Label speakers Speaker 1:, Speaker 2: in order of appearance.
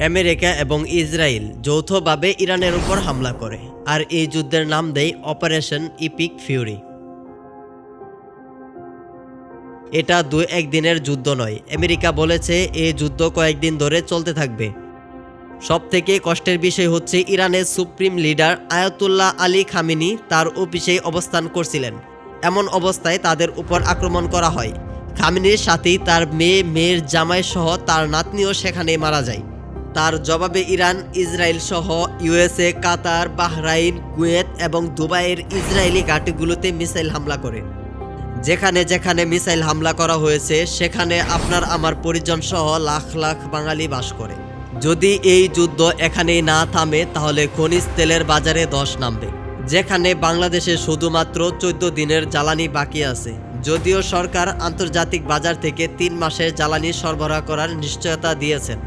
Speaker 1: America এবং Israel যৌথভাবে ইরানের উপর হামলা করে, আর এই যুদ্ধের নাম দেয় অপারেশন ইপিক ফিউরি। এটা একদিনের যুদ্ধ নয়। আমেরিকা বলেছে এই যুদ্ধ কয়েকদিন ধরে চলতে থাকবে। সবথেকে কষ্টের বিষয় হচ্ছে ইরানের supreme leader Ayatollah Ali Khamenei তার অফিসে অবস্থান করছিলেন। এমন অবস্থায় তাদের উপর আক্রমণ করা হয়। খামেনির সাথেই তার মেয়ের জামাই সহ তার নাতনিও সেখানে মারা যায়। তার জবাবে ইরান ইসরায়েল সহ ইউএসএ, কাতার, বাহরাইন, কুয়েত এবং দুবাইয়ের ইসরায়েলি ঘাঁটিগুলোতে মিসাইল হামলা করে। যেখানে যেখানে মিসাইল হামলা করা হয়েছে সেখানে আপনার আমার পরিজন সহ লাখ লাখ বাঙালি বাস করে। যদি এই যুদ্ধ এখানেই না থামে তাহলে খনিজ তেলের বাজারে ধস নামবে, যেখানে বাংলাদেশে শুধুমাত্র 14 দিনের জ্বালানি বাকি আছে। যদিও সরকার আন্তর্জাতিক বাজার থেকে 3 মাসের জ্বালানি সরবরাহ করার নিশ্চয়তা দিয়েছেন।